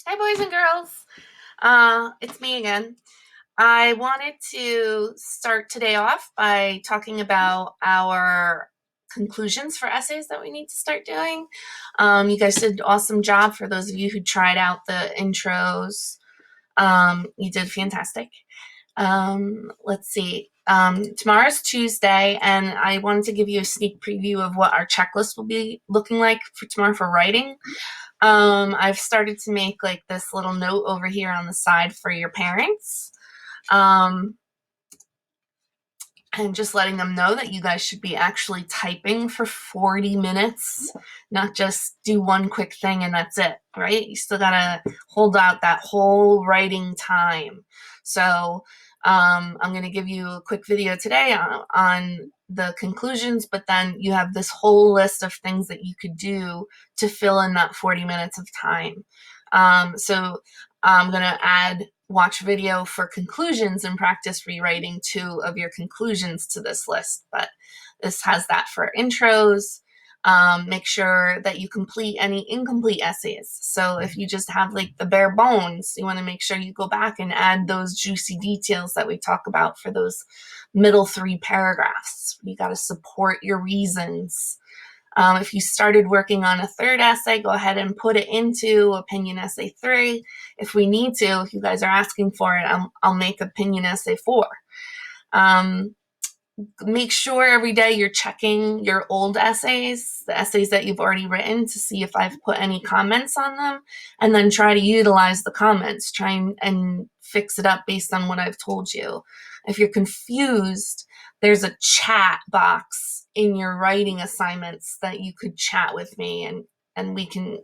Hi, boys and girls. It's me again. I wanted to start today off by talking about our conclusions for essays that we need to start doing. You guys did an awesome job. For those of you who tried out the intros, you did fantastic. Let's see. Tomorrow's Tuesday, and I wanted to give you a sneak preview of what our checklist will be looking like for tomorrow for writing. I've started to make like this little note over here on the side for your parents. And just letting them know that you guys should be actually typing for 40 minutes, not just do one quick thing and that's it, right? You still gotta hold out that whole writing time. So I'm gonna give you a quick video today on the conclusions, but then you have this whole list of things that you could do to fill in that 40 minutes of time. So I'm gonna add watch video for conclusions and practice rewriting 2 of your conclusions to this list, but this has that for intros. Make sure that you complete any incomplete essays. So if you just have like the bare bones, you want to make sure you go back and add those juicy details that we talk about for those middle 3 paragraphs. You got to support your reasons. If you started working on a 3rd essay, go ahead and put it into opinion essay 3. If we need to, if you guys are asking for it, I'll make opinion essay 4. Make sure every day you're checking your old essays, the essays that you've already written, to see if I've put any comments on them, and then try to utilize the comments, try and fix it up based on what I've told you. If you're confused, there's a chat box in your writing assignments that you could chat with me, and we can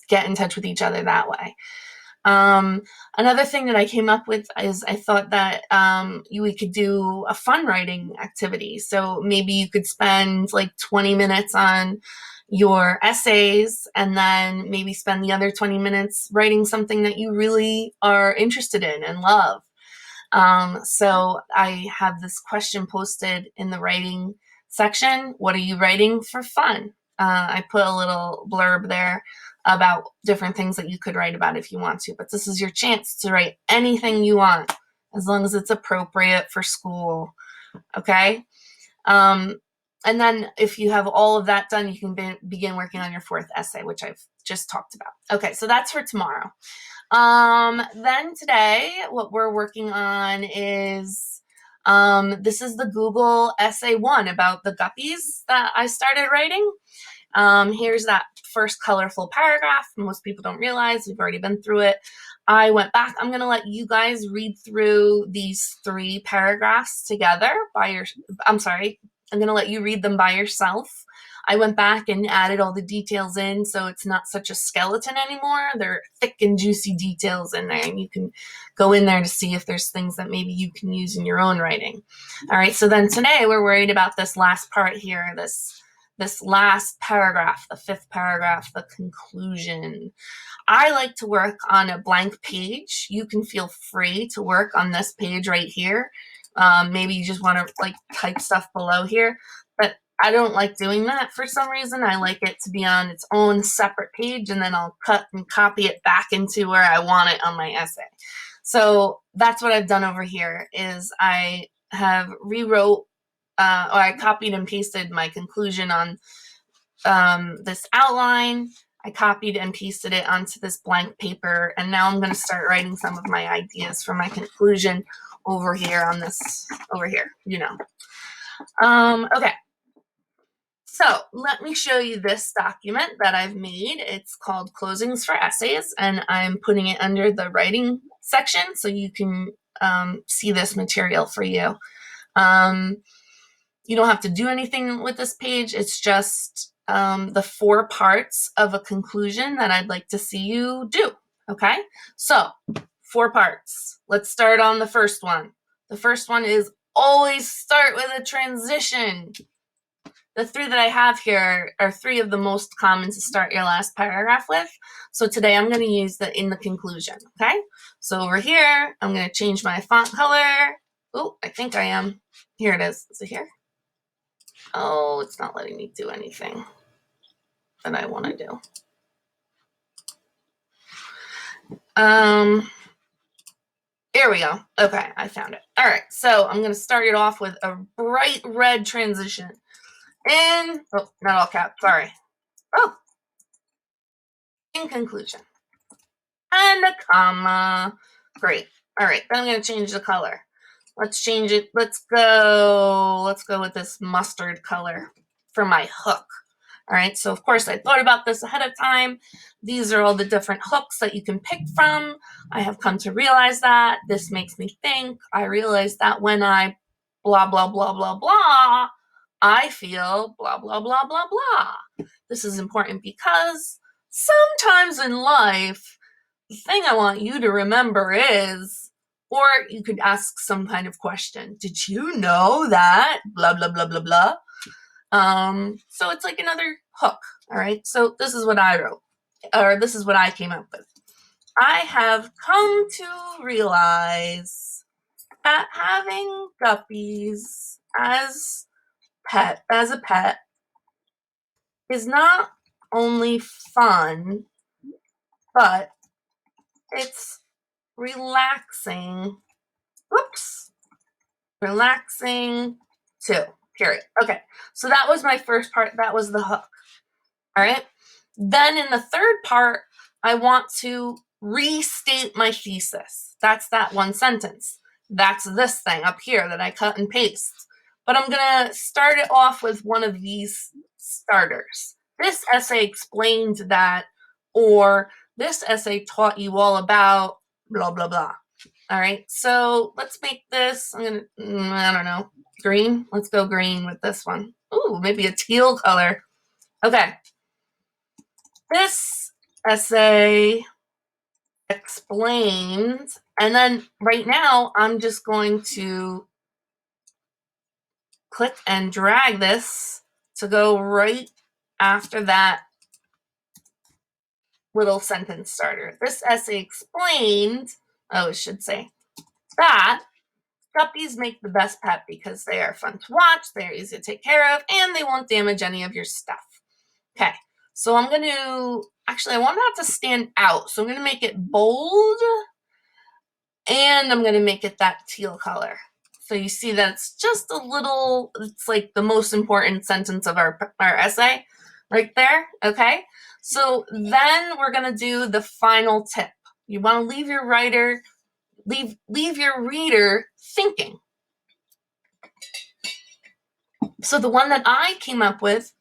get in touch with each other that way. Another thing that I came up with is I thought that we could do a fun writing activity. So maybe you could spend like 20 minutes on your essays and then maybe spend the other 20 minutes writing something that you really are interested in and love. So I have this question posted in the writing section. What are you writing for fun? I put a little blurb there about different things that you could write about if you want to, but this is your chance to write anything you want as long as it's appropriate for school. Okay. And then if you have all of that done, you can begin working on your 4th essay, which I've just talked about. Okay, so that's for tomorrow. Then today, what we're working on is, this is the Google Essay 1 about the guppies that I started writing. Here's that first colorful paragraph. Most people don't realize we've already been through it. I went back. I'm going to let you guys read through these 3 paragraphs together I'm going to let you read them by yourself. I went back and added all the details in, so it's not such a skeleton anymore. They're thick and juicy details in there, and you can go in there to see if there's things that maybe you can use in your own writing. All right, so then today we're worried about this last part here, this last paragraph, the 5th paragraph, the conclusion. I like to work on a blank page. You can feel free to work on this page right here. Maybe you just want to like type stuff below here, but I don't like doing that for some reason. I like it to be on its own separate page, and then I'll cut and copy it back into where I want it on my essay. So that's what I've done over here is I have rewrote or I copied and pasted my conclusion on this outline. I copied and pasted it onto this blank paper, and now I'm going to start writing some of my ideas for my conclusion over here on this, over here, Okay, so let me show you this document that I've made. It's called Closings for Essays, and I'm putting it under the writing section so you can see this material for you. You don't have to do anything with this page. It's just the 4 parts of a conclusion that I'd like to see you do. Okay, so 4 parts. Let's start on the first one. The first one is always start with a transition. The 3 that I have here are 3 of the most common to start your last paragraph with. So today I'm going to use the in the conclusion. Okay, so over here, I'm going to change my font color. Oh, I think I am. Here it is. Is it here? Oh, it's not letting me do anything that I want to do. Here we go. Okay, I found it. All right, so I'm going to start it off with a bright red transition. In, oh, not all caps, sorry. Oh, in conclusion. And a comma. Great. All right, then I'm going to change the color. Let's change it. Let's go with this mustard color for my hook. All right, so of course I thought about this ahead of time. These are all the different hooks that you can pick from. I have come to realize that. This makes me think. I realize that when I blah, blah, blah, blah, blah, I feel blah, blah, blah, blah, blah. This is important because sometimes in life, the thing I want you to remember is, or you could ask some kind of question. Did you know that blah, blah, blah, blah, blah? So it's like another hook. All right. So this is what I wrote, or this is what I came up with. I have come to realize that having guppies as a pet is not only fun, but it's relaxing. Whoops. Relaxing too. Period. Okay. So that was my first part. That was the hook. All right. Then in the third part, I want to restate my thesis. That's that one sentence. That's this thing up here that I cut and paste. But I'm going to start it off with one of these starters. This essay explained that, or this essay taught you all about blah, blah, blah. All right. So let's make this, I don't know, green. Let's go green with this one. Ooh, maybe a teal color. Okay. This essay explains, and then right now I'm just going to click and drag this to go right after that little sentence starter. This essay explained, it should say that guppies make the best pet because they are fun to watch, they're easy to take care of, and they won't damage any of your stuff. Okay, so I'm going to, actually, I want that to stand out. So I'm going to make it bold, and I'm going to make it that teal color. So you see that's just a little, it's like the most important sentence of our essay right there. Okay, so then we're going to do the final tip. You want to leave your writer, leave your reader thinking. So the one that I came up with,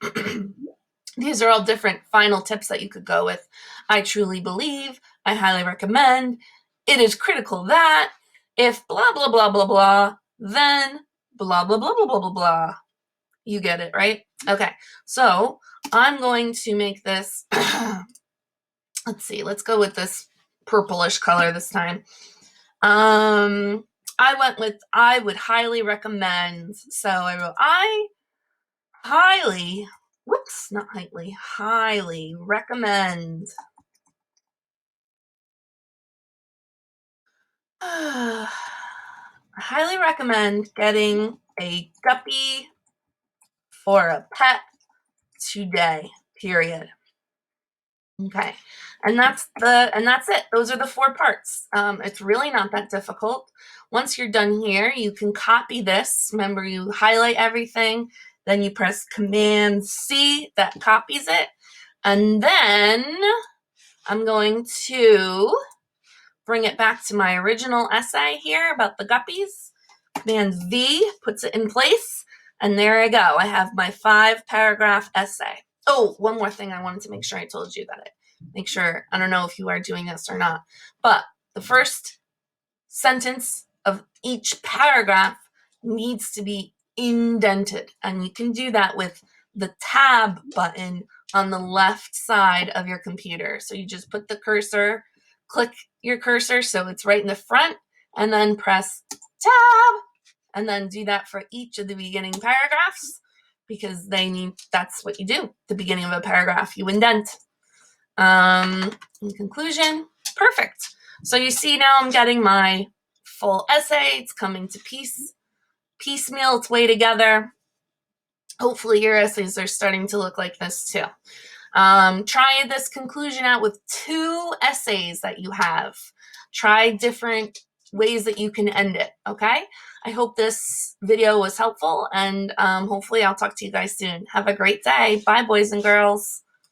these are all different final tips that you could go with. I truly believe, I highly recommend, it is critical that, if blah, blah, blah, blah, blah, then blah, blah, blah, blah, blah, blah, blah. You get it, right? Okay, so I'm going to make this, let's see, let's go with this purplish color this time. I went with, I would highly recommend. So I wrote, I highly, whoops, not highly recommend. I highly recommend getting a guppy for a pet today, period. Okay, and that's it. Those are the 4 parts. It's really not that difficult. Once you're done here, you can copy this. Remember, you highlight everything, then you press Command C, that copies it, and then I'm going to bring it back to my original essay here about the guppies. Command V puts it in place, and there I go. I have my 5-paragraph essay. Oh, one more thing I wanted to make sure I told you about it. Make sure, I don't know if you are doing this or not, but the first sentence of each paragraph needs to be indented, and you can do that with the tab button on the left side of your computer. So you just put the cursor, click your cursor so it's right in the front, and then press tab, and then do that for each of the beginning paragraphs, because that's what you do. The beginning of a paragraph, you indent. In conclusion, perfect. So you see now I'm getting my full essay. It's coming to piecemeal its way together. Hopefully your essays are starting to look like this too. Try this conclusion out with 2 essays that you have. Try different ways that you can end it, okay? I hope this video was helpful, and hopefully I'll talk to you guys soon. Have a great day. Bye, boys and girls.